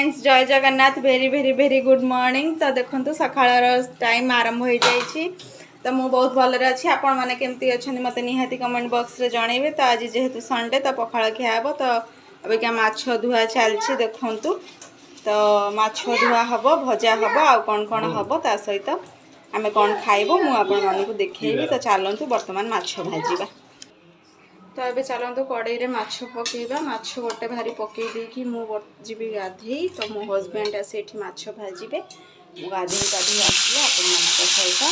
Friends जय Jagannath very very very good morning. तो देखो सकाळ टाइम आरंभ हो जाइए। तो मुझे बहुत भलरे अच्छी आपण मैंने केमती अच्छा मत निहाती कमेंट बॉक्स रे जनइबे। तो आज जेहेतु संडे तो पखाल खिया हे। तो अभी क्या माछ धुआ चलती देखु। तो माछ धुआ हम भजा हम आउ कौन कौन हम ता सहित आम कौन खाइबू मुझे देखी। तो चलतु बर्तमान माछ भाजा। तो ये चलते कड़े माछ पकेबा। माछ गोटे भारी पकई देकी मुझे गाधे। तो मो हजबैंड आसे माछ भाजे। मु गाधे गाधे आसला सहित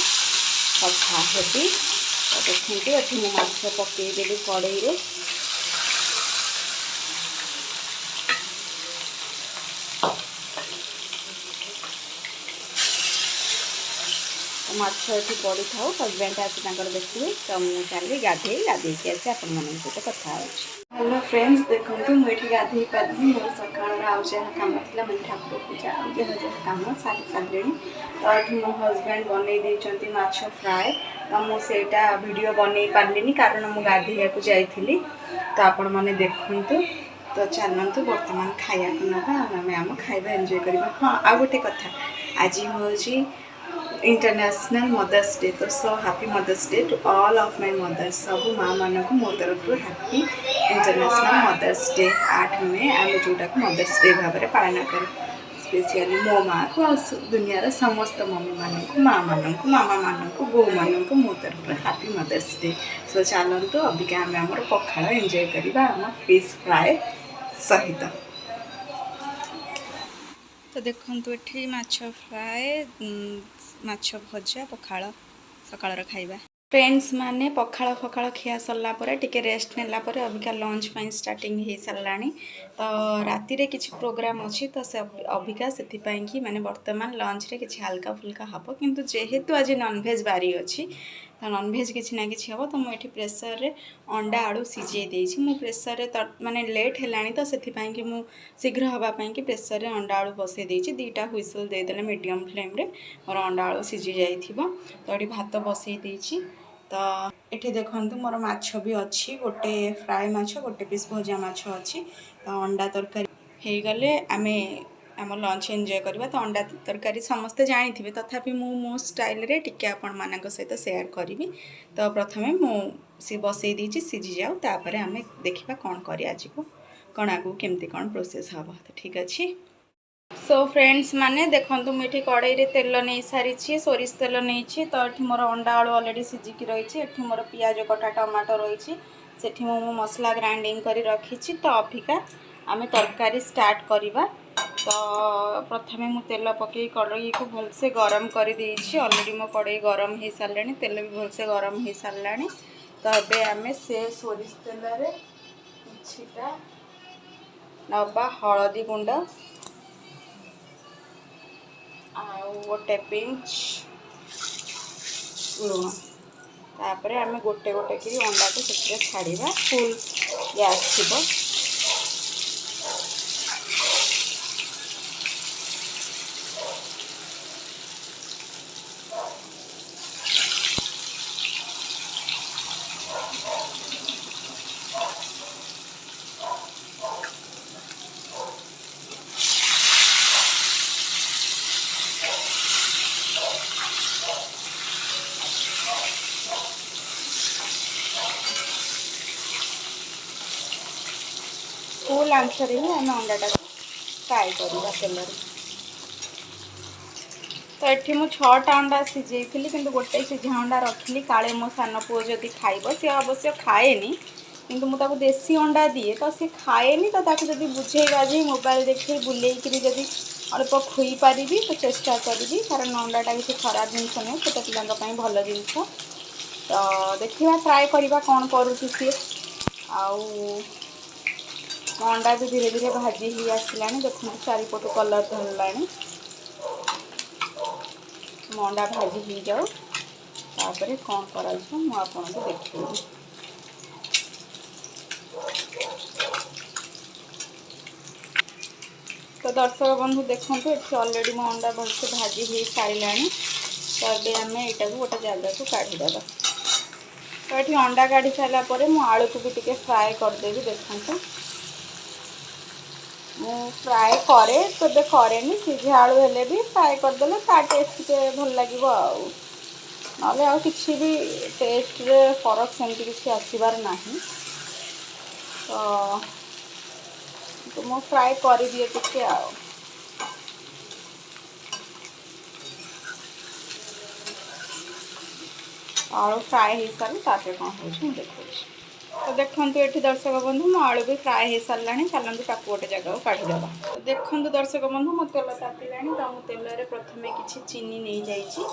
कथा हेबी। तो देखते ये मुझे माछ पकईदेली कड़े। माछ ये पड़ी था हजबैंड आसी देखिए। तो मुझे चली गाधे गाधे आसी सहित कथा। हेलो फ्रेंड्स देखो मुझे गाधे पारि मोर सका जहाँ कम था मैं ठाकुर पूजा जहाँ जहाँ कम सारी सारे। तो ये मो हजबैंड बनई देती माछ फ्राए। तो मुझे वीडियो बनई पार्ली कारण मुझे गाधे को जाइली। तो आपण मैंने देखु। तो चलतु बर्तमान खाया ना आम खाଇବା एंजॉय करवा। हाँ आ गोटे कथा आज हूँ इंटरनेशनल मदर्स डे। तो so happy mother's day to all of my mothers. सब माँ मान को मोर तरफ हैप्पी इंटरनेशनल मदर्स डे। 8 में आम जोटा को मदर्स डे भाव में पालन कर स्पेशली मो माँ को दुनिया समस्त मम्मी मान को माँ मान को मामा मान को बो मान को मो तरफ हैप्पी मदर्स डे। सो चलतु अबिका आम आम पखाल एंजॉय करवा आम फिश फ्राए सहित। तो देखो ये माछ फ्राए माछ भजा पखाल सकाळ खाइबा। फ्रेंड्स माने पखाल फखाल खिया सरला टिके रेस्ट नेला अबिका लंच पाई स्टार्टिंग हो सारा। तो राति रे किछि प्रोग्राम अच्छी। तो से अबिका से कि माने वर्तमान लंच रे किछि हल्का फुल्का हम किंतु जेहेतु आज नॉनवेज बारी अच्छी। तो नॉनवेज किछि ना किछि हम। तो मुझे प्रेसर रे अंडा आलू सीझे देछि। मु प्रेसर रे माने लेट हेलानी। तो से कि मु शीघ्र हवापाई कि प्रेसर रे अंडा आलू बसई देछि। 2टा हुइसल देदेले मीडियम फ्लेम रे मोर अंडा आलू सीझी जाइथिबो। तो ये भात बसई देछि। तो ये देखो मोर माछ भी अच्छी गोटे फ्राए माछ गोटे पीस भजा माछ अच्छी। तो अंडा तरकारी हो गले आमे आम लंच एंजॉय करवा। तो अंडा तरकारी समस्ते जानी तथापि मो स्टाइल रे टिके आपण मानक सहित शेयर करी। तो प्रथमे मु बसई देछि सीझी जाऊ तापर आमे देखिबा कौन करी आज को कौन आगु केमती कौन प्रोसेस हम। तो ठीक अच्छे। सो फ्रेंड्स माने देखो मुझे कड़े रे तेल नहीं सारी सोरिष तेल नहीं। तो ये मोर अंडा आलू ऑलरेडी सिझिकी रही। ये मोर पियाज कटा टमाटो रही। सेठी मो मसला ग्राइंडिंग करी रखी। तो अभिका आम तरकारी स्टार्ट करवा। तो प्रथमे मु तेल पकई कड़ई को भलसे गरम कर देछि। ऑलरेडी मो कड़ई गरम हो सारे तेल भी भलसे गरम हो सारा। तो ये आम से सोरिष तेल रे किछिटा नबा हलदी गुंड गोटे पिंच लुण। तापर आम गोटे गोटे कि अंडा को से छाड़ा फुल गैस थी। फुल आंसर ही आम अंडाटा फ्राए करवा तेल। तो ये मुझे 6टा अंडा सीझे कि गोटे सीझा अंडा रखिली काले मो सान पुओ जदि खाइब सी अवश्य खाएनी किंतु मुझे देसी अंडा दिए। तो सी खाएनी। तो ताकि जब बुझे बाझे मोबाइल देखे बुलेकरी जदि अल्प खुई पारि तो चेष्टा करी कारण अंडाटा किसी खराब जिनस नुह छोट पिला भल जिनस। तो देखा ट्राए करवा कौन करुँची सी अंडा भी धीरे धीरे भाजी ही आसला। देखो चारिपटू कलर धरला अंडा भाजी ही जाऊ तापर कौन कर मुझे देखी। तो दर्शक बंधु देखो ये ऑलरेडी मो अंडा भलसे भाजी हो सारा। तो ये आम यहाँ गोटे जगह को काढ़ीदेव। तो ये अंडा काढ़ी सारापर मु आलू को भी टिके फ्राए करदेवी। देखो ମୁଁ ଫ୍ରାଏ କରେ କେବେ କରେନି, ସିଝା ଆଳୁ ହେଲେ ବି ଫ୍ରାଏ କରିଦେଲେ ତା ଟେଷ୍ଟ ଟିକେ ଭଲ ଲାଗିବ ଆଉ। ନହେଲେ ଆଉ କିଛି ବି ଟେଷ୍ଟରେ ଫରକ ସେମିତି କିଛି ଆସିବାର ନାହିଁ। ତ ମୁଁ ଫ୍ରାଏ କରିଦିଏ ଟିକେ ଆଉ। ଆଳୁ ଫ୍ରାଏ ହେଇସାରିଲେ ତାପରେ କ'ଣ ହେଉଛି ମୁଁ ଦେଖାଉଛି। ତ ଦେଖନ୍ତୁ ଏଠି ଦର୍ଶକ ବନ୍ଧୁ ମୋ ଆଳୁ ବି ଫ୍ରାଏ ହେଇସାରିଲାଣି। ଚାଲନ୍ତୁ ତାକୁ ଗୋଟେ ଜାଗାକୁ କାଢ଼ିଦେବା। ଦେଖନ୍ତୁ ଦର୍ଶକ ବନ୍ଧୁ ମୋ ତେଲ ତାତିଲାଣି। ତ ମୁଁ ତେଲରେ ପ୍ରଥମେ କିଛି ଚିନି ନେଇଯାଇଛି।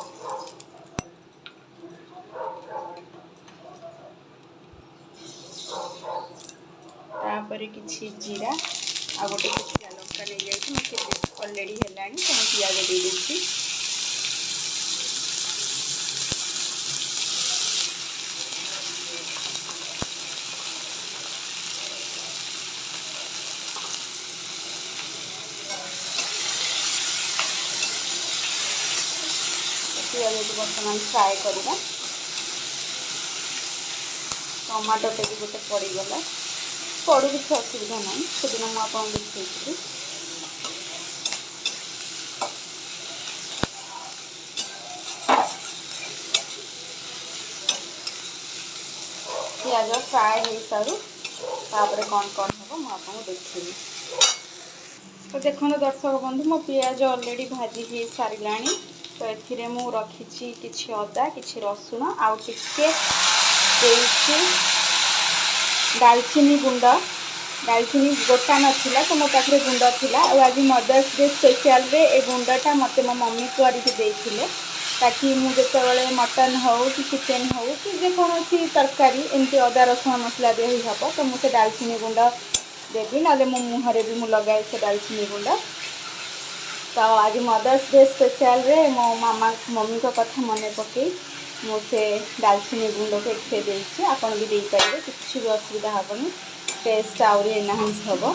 ତାପରେ କିଛି ଜିରା ଆଉ ଗୋଟେ ଶୁଖିଲା ଲଙ୍କା ନେଇଯାଇଛି। ମୋ ତେଲ ଅଲରେଡ଼ି ହେଲାଣି ତ ମୁଁ ପିଆଜ ଦେଇଦେଉଛି। ପିଆଜକୁ ବର୍ତ୍ତମାନ ଫ୍ରାଏ କରିବା। ଟମାଟୋଟେ ବି ଗୋଟେ ପଡ଼ିଗଲା, ପଡ଼ୁ କିଛି ଅସୁବିଧା ନାହିଁ, ସେଦିନ ମୁଁ ଆପଣଙ୍କୁ ଦେଖେଇଥିଲି। ପିଆଜ ଫ୍ରାଏ ହେଇସାରୁ ତାପରେ କ'ଣ ହେବ ମୁଁ ଆପଣଙ୍କୁ ଦେଖେଇବି। ତ ଦେଖନ୍ତୁ ଦର୍ଶକ ବନ୍ଧୁ ମୋ ପିଆଜ ଅଲରେଡ଼ି ଭାଜି ହେଇସାରିଲାଣି। ତ ଏଥିରେ ମୁଁ ରଖିଛି କିଛି ଅଦା, କିଛି ରସୁଣ ଆଉ ଟିକେ ଦେଇଛି ଡାଲଚିନି ଗୁଣ୍ଡ। ଡାଲଚିନି ଗୋଟା ନଥିଲା ତ ମୋ ପାଖରେ ଗୁଣ୍ଡ ଥିଲା। ଆଉ ଆଜି ମଦର୍ସ ଡେ ସ୍ପେଶାଲରେ ଏ ଗୁଣ୍ଡଟା ମୋତେ ମୋ ମମି କରିକି ଦେଇଥିଲେ, ତାକି ମୁଁ ଯେତେବେଳେ ମଟନ୍ ହେଉ କି ଚିକେନ୍ ହେଉ କି ଯେକୌଣସି ତରକାରୀ ଏମିତି ଅଦା ରସୁଣ ମସଲା ଦେଇ ହେବ ତ ମୁଁ ସେ ଡାଲଚିନି ଗୁଣ୍ଡ ଦେବି, ନହେଲେ ମୋ ମୁହଁରେ ବି ମୁଁ ଲଗାଏ ସେ ଡାଲଚିନି ଗୁଣ୍ଡ। ତ ଆଜି ମଦର୍ସ ଡେ ସ୍ପେଶାଲରେ ମୋ ମମିଙ୍କ କଥା ମନେ ପକାଇ ମୁଁ ସେ ଡାଲଚିନି ଗୁଣ୍ଡକୁ ଏଥିରେ ଦେଇଛି। ଆପଣ ବି ଦେଇପାରିବେ, କିଛି ବି ଅସୁବିଧା ହେବନି, ଟେଷ୍ଟ ଆହୁରି ଏନହାନ୍ସ ହେବ।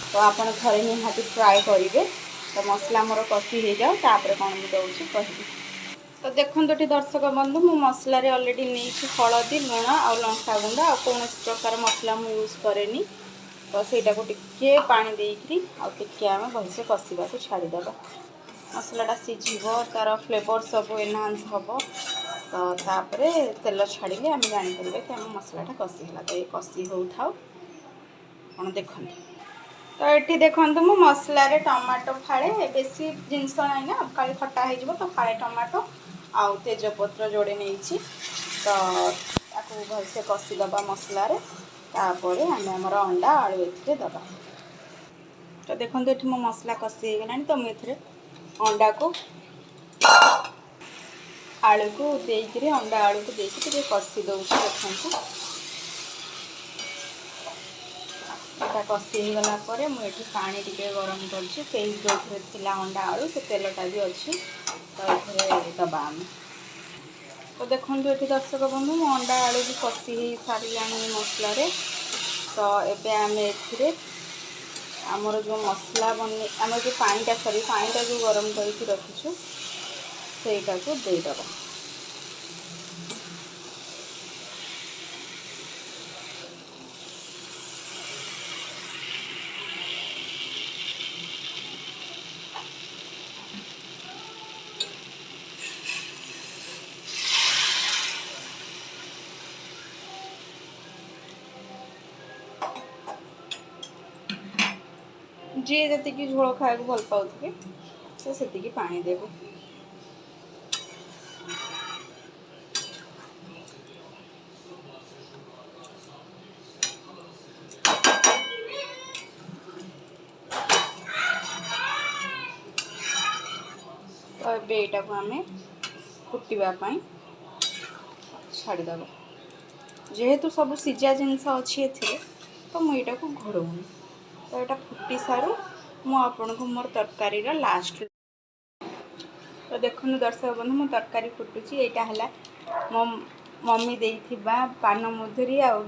ତ ଆପଣ ଥରେ ନିହାତି ଟ୍ରାଏ କରିବେ। ତ ମସଲା ମୋର କଷି ହେଇଯାଉ ତାପରେ କ'ଣ ମୁଁ ଦେଉଛି କହିବି। ତ ଦେଖନ୍ତୁ ଏଠି ଦର୍ଶକ ବନ୍ଧୁ ମୁଁ ମସଲାରେ ଅଲରେଡ଼ି ନେଇଛି ହଳଦୀ, ଲୁଣ ଆଉ ଲଙ୍କାଗୁଣ୍ଡ। ଆଉ କୌଣସି ପ୍ରକାର ମସଲା ମୁଁ ୟୁଜ୍ କରେନି। ତ ସେଇଟାକୁ ଟିକେ ପାଣି ଦେଇକରି ଆଉ ଟିକେ ଆମେ ଭଲସେ କଷିବାକୁ ଛାଡ଼ିଦେବା। ମସଲାଟା ସିଝିବ, ତା'ର ଫ୍ଲେଭର୍ ସବୁ ଏନହାନ୍ସ ହେବ। ତ ତାପରେ ତେଲ ଛାଡ଼ିଲେ ଆମେ ଜାଣିପାରିବା କି ଆମ ମସଲାଟା କଷି ହେଲା। ତ ଏ କଷି ହେଉଥାଉ, ଆପଣ ଦେଖନ୍ତୁ। ତ ଏଠି ଦେଖନ୍ତୁ ମୁଁ ମସଲାରେ ଟମାଟୋ ଫାଳେ, ବେଶୀ ଜିନିଷ ନାହିଁ ନା କାଳେ ଖଟା ହେଇଯିବ, ତ ଫାଳେ ଟମାଟୋ ଆଉ ତେଜପତ୍ର ଯୋଡ଼େ ନେଇଛି। ତ ତାକୁ ଭଲସେ କଷିଦେବା ମସଲାରେ। ତାପରେ ଆମେ ଆମର ଅଣ୍ଡା ଆଳୁ ଏଥିରେ ଦେବା। ତ ଦେଖନ୍ତୁ ଏଠି ମୋ ମସଲା କଷି ହେଇଗଲାଣି। ତ ମୁଁ ଏଥିରେ ଆଳୁକୁ ଦେଇକରି ଅଣ୍ଡା ଆଳୁକୁ ଦେଇକି ଟିକେ କଷି ଦେଉଛି। ଦେଖନ୍ତୁ ଏଇଟା କଷି ହେଇଗଲା ପରେ ମୁଁ ଏଠି ପାଣି ଟିକେ ଗରମ କରିଛି। ସେଇ ଯେଉଁଥିରେ ଥିଲା ଅଣ୍ଡା ଆଳୁ ସେ ତେଲଟା ବି ଅଛି, ତ ଏଥିରେ ଦେବା ଆମେ। ତ ଦେଖନ୍ତୁ ଏଠି ଦର୍ଶକ ବନ୍ଧୁ ମୋ ଅଣ୍ଡା ଆଳୁ ବି କଷି ହେଇସାରିଲାଣି ମସଲାରେ। ତ ଏବେ ଆମେ ଏଥିରେ ଆମର ଯେଉଁ ମସଲା ଆମର ଯେଉଁ ପାଣିଟା ଯେଉଁ ଗରମ କରିକି ରଖିଛୁ ସେଇଟାକୁ ଦେଇଦେବା। ଯିଏ ଯେତିକି ଝୋଳ ଖାଇବାକୁ ଭଲ ପାଉଥିବେ ସେ ସେତିକି ପାଣି ଦେବେ। ତ ଏବେ ଏଇଟାକୁ ଆମେ ଫୁଟିବା ପାଇଁ ଛାଡ଼ିଦେବା। ଯେହେତୁ ସବୁ ସିଝା ଜିନିଷ ଅଛି ଏଥିରେ ତ ମୁଁ ଏଇଟାକୁ ଘୋଡ଼ଉନି। ତ ଏଇଟା ଫୁଟି ସାରୁ ମୁଁ ଆପଣଙ୍କୁ ମୋର ତରକାରୀର ଲାଷ୍ଟ। ତ ଦେଖନ୍ତୁ ଦର୍ଶକ ବନ୍ଧୁ ମୋ ତରକାରୀ ଫୁଟୁଛି। ଏଇଟା ହେଲା ମୋ ମମି ଦେଇଥିବା ପାନମଧୁରୀ ଆଉ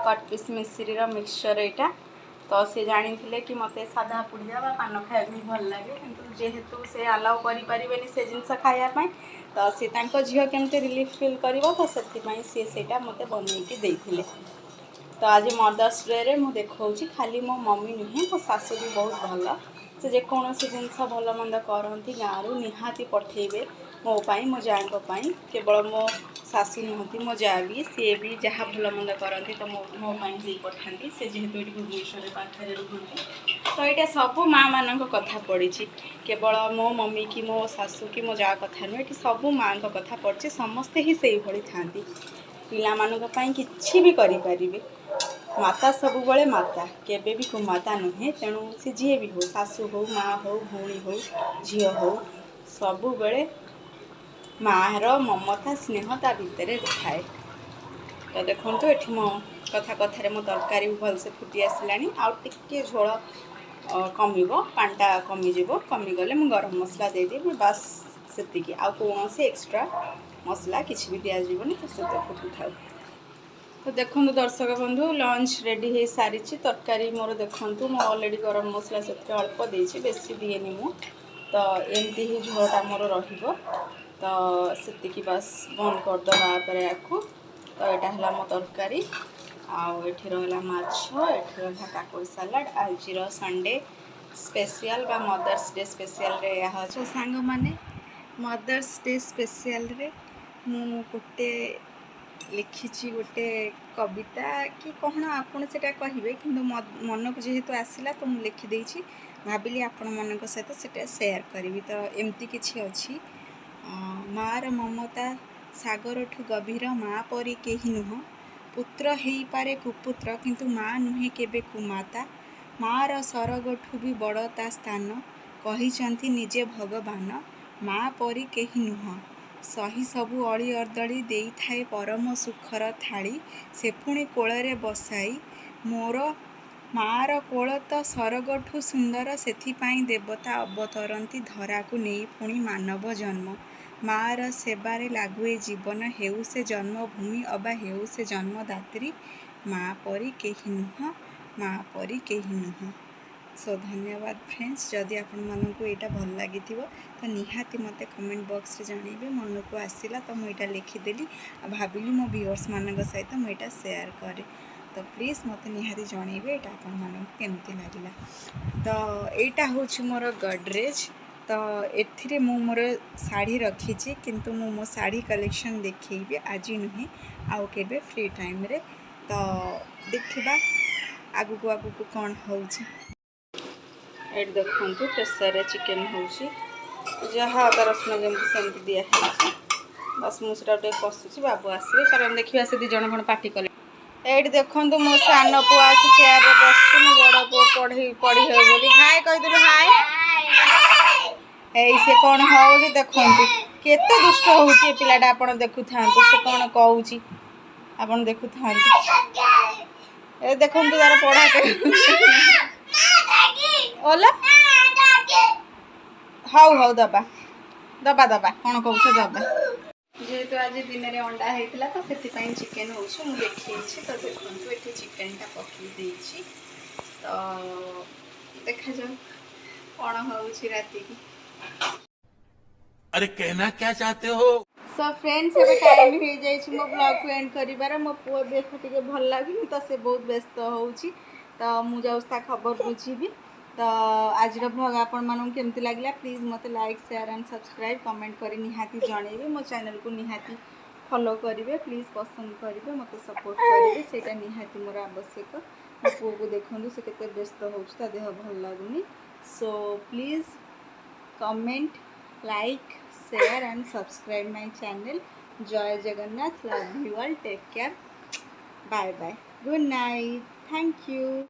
କଟପିସ୍ ମିଶ୍ରିର ମିକ୍ସଚର୍। ଏଇଟା ତ ସେ ଜାଣିଥିଲେ କି ମୋତେ ସାଧା ପୁଡ଼ିଆ ବା ପାନ ଖାଇବାକୁ ବି ଭଲ ଲାଗେ, କିନ୍ତୁ ଯେହେତୁ ସେ ଆଲାଉ କରିପାରିବେନି ସେ ଜିନିଷ ଖାଇବା ପାଇଁ, ତ ସେ ତାଙ୍କ ଝିଅ କେମିତି ରିଲିଫ୍ ଫିଲ୍ କରିବ, ତ ସେଥିପାଇଁ ସିଏ ସେଇଟା ମୋତେ ବନେଇକି ଦେଇଥିଲେ। ତ तो आज मदर्स डे रे मुझे देखा खाली मो मम्मी नुहे मो सासू भी बहुत भल से जेकोसी जिनस भल मंद करती गाँव निहाती पठेबे मो पाई मो जाँ केवल मो सासू नुहति मो जा भी सी भी जहाँ भल मंद करती तो मो दे पठाती से जेहेतु ये भुवनेश्वर पाखे रुहति तो ये सब माँ मान कथा पड़ी केवल मो मम्मी कि मो सासू कि मो जा कथा नुहे ये सब माँ कथा पड़ी समस्ते ही से भाई था पिला कि भी करें माता सब बड़े माता केबे भी कुमाता नुहे तेणु सी जी भी हो सासू हो माँ हो भौणी हो झी हो सब बड़े माँ ममता स्नेहता भितर थाए। तो देखो ये मो कथा कथार मो तरकारी भी भलसे फुटी आसला आउे झोल कमिब पाटा कमिज कमिगले मुझे गरम मसला देदेवि बास से आ कौन से एक्सट्रा मसला किसी भी दिज्वनी तो से फुटू था। तो देखो दर्शक बंधु लंच रेडी हो सारी तरकारी मोर देखूँ मो अलरेडी गरम मसला से अल्प देती बेसी दिएनि मु तो एमती ही झोलटा मोर रहिबो तो से बस बंद करदे या तो यहाँ है मो तरकारी आठ रहा माछ एठी रहा काकुड़ी सालाड आज संडे स्पेशल बा मदर्स डे स्पेशल रे यहाँ तो सांग माने मदर्स डे स्पेशल रे मु गोटे लिखी गोटे कविता कि कौन आपड़ से कहे कि मन को जेहेतु आसला तो मुझे लिखिदे भाविली आपण मान सहित से सेयार करी तो एमती किसी अच्छी मार ममता सागर ठू गभीर माँ परी कहीं नुह पुत्र हो पारे कुपुत्र किंतु माँ नुहे केबे कुमाता मार सरग ठू भी बड़ ता स्थान कही निजे भगवान माँ परी कहीं नुह सही सबू अली अर्दली दे थाए परम सुखर थाली से पुणी कोଳରେ बसाई मोर मार कोल तो सरगठू सुंदर सेथिपाई देवता अवतरती धरा को नहीं पुणी मानव जन्म मार सेबारे लागुए जीवन हेउ से जन्मभूमि अबा हेउ से जन्मदात्री माँ परी केही नुह माँ परी केही नुह। सो धन्यवाद फ्रेंड्स जदि आपण मानकु एटा भल लगी तो निहाती मते कमेंट बॉक्स रे जानइबे मन को आसिला तो मुझे लिखिदेली भाविली मो व्यूअर्स मान सहित मुझे सेयार करे तो प्लीज़ मते निहाती जानइबे एटा आपण मानकु केमती लागिला। तो एटा होछि मोर गडरेज तो एथिरे मु मोर साड़ी रखी किंतु मु मो साड़ी कलेक्शन देखैबे आज नुहे आउ केबे फ्री टाइम रे तो देखिबा आगु को कौन होछि। ये देखु प्रेसर चिकेन होहा अदा रसुण जमी सेमती दिखाई बस मुझे पशुची बाबू आसवे कारण देखिए से दिज कौन पार्टी कले ये देखु मो सान पु आस चेयर बस बड़ पु पढ़ी हो बोली हाय कहीदेलु हाय से कौन हो देखु केते दुष्ट होची पिलाटा आपण देखु था से कौन कहूँ आपन देखु था देखु तार पढ़ा ओला हाउ हाउ दबा दबा दबा कौन कौच दबा जेहेतु आज दिन में अंडा होता तो से चिकेन हो देखी तो देखो ये चिकेनटा पकई तो देखा जाऊ कौन हो राति की। अरे कहना क्या चाहते हो। सो फ्रेंड्स ये टाइम हो जाए मो ब्लॉग को एंड करिबार मो पुओ देख टिके भल लागुनी तो से बहुत व्यस्त होउची तो मु जाऊँ खबर बुझी तो आज ब्लॉग आपण मानू केमती लगे प्लीज़ मत like share and subscribe comment करी निहाती जनइबे मो चैनल को निहाती फॉलो करेंगे प्लीज़ पसंद करेंगे मत सपोर्ट करेंगे सेटा निहाती मोर आवश्यक मो पुओ को देखूँ से केते व्यस्त होउची देह भल लागुनी so please comment like share and subscribe my channel. जय Jagannath love you all take care bye bye good night thank you.